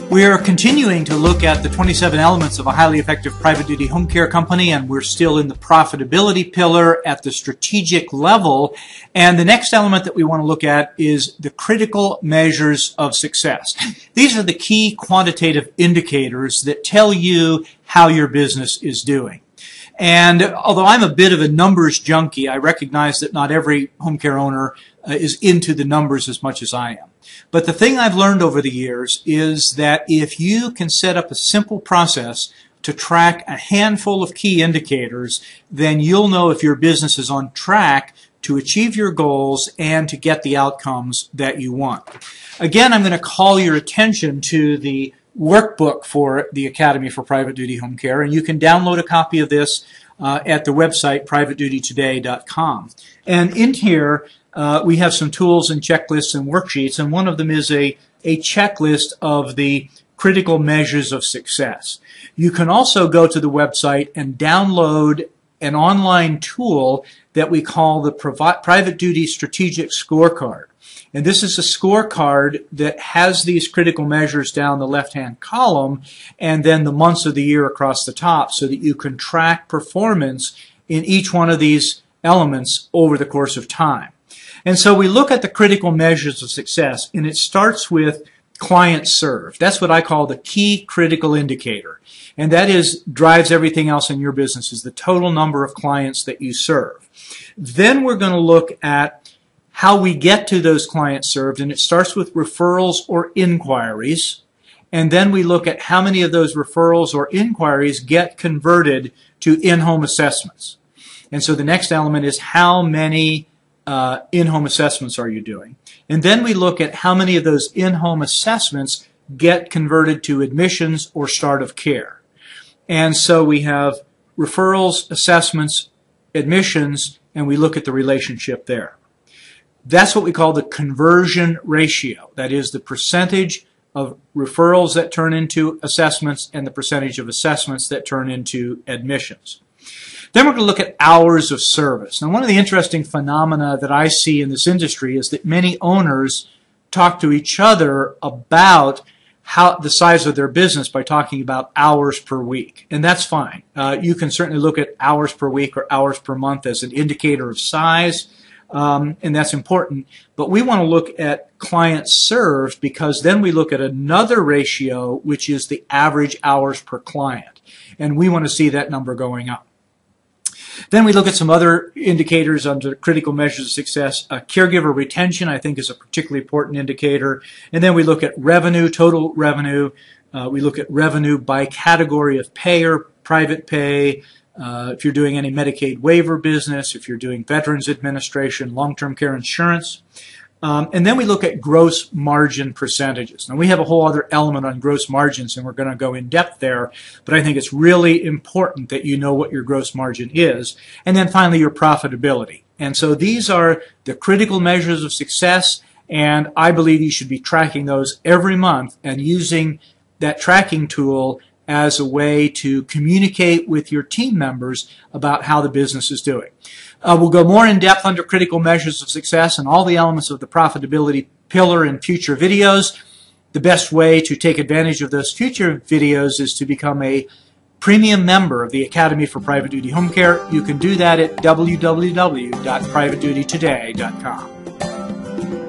We are continuing to look at the 27 elements of a highly effective private duty home care company, and we're still in the profitability pillar at the strategic level. And the next element that we want to look at is the critical measures of success. These are the key quantitative indicators that tell you how your business is doing. And although I'm a bit of a numbers junkie, I recognize that not every home care owner is into the numbers as much as I am. But the thing I've learned over the years is that if you can set up a simple process to track a handful of key indicators, then you'll know if your business is on track to achieve your goals and to get the outcomes that you want. Again, I'm going to call your attention to the workbook for the Academy for Private Duty Home Care, and you can download a copy of this at the website privatedutytoday.com. And in here, we have some tools and checklists and worksheets, and one of them is a checklist of the critical measures of success. You can also go to the website and download an online tool that we call the Private Duty Strategic Scorecard. And this is a scorecard that has these critical measures down the left-hand column and then the months of the year across the top so that you can track performance in each one of these elements over the course of time. And so we look at the critical measures of success, and it starts with clients served. That's what I call the key critical indicator. And that drives everything else in your business, is the total number of clients that you serve. Then we're going to look at how we get to those clients served, and it starts with referrals or inquiries. And then we look at how many of those referrals or inquiries get converted to in-home assessments. And so the next element is how many in-home assessments are you doing? And then we look at how many of those in-home assessments get converted to admissions or start of care. And so we have referrals, assessments, admissions, and we look at the relationship there. That's what we call the conversion ratio. That is the percentage of referrals that turn into assessments and the percentage of assessments that turn into admissions. Then we're going to look at hours of service. Now, one of the interesting phenomena that I see in this industry is that many owners talk to each other about the size of their business by talking about hours per week. And that's fine. You can certainly look at hours per week or hours per month as an indicator of size, and that's important. But we want to look at clients served because then we look at another ratio, which is the average hours per client. And we want to see that number going up. Then we look at some other indicators under critical measures of success. Caregiver retention, I think, is a particularly important indicator. And then we look at revenue, total revenue. We look at revenue by category of payer, private pay, if you're doing any Medicaid waiver business, if you're doing Veterans Administration, long-term care insurance. And then we look at gross margin percentages. Now, we have a whole other element on gross margins, and we're going to go in depth there, but I think it's really important that you know what your gross margin is. And then finally, your profitability. And so these are the critical measures of success, and I believe you should be tracking those every month and using that tracking tool as a way to communicate with your team members about how the business is doing. We'll go more in depth under critical measures of success and all the elements of the profitability pillar in future videos. The best way to take advantage of those future videos is to become a premium member of the Academy for Private Duty Home Care. You can do that at www.privatedutytoday.com.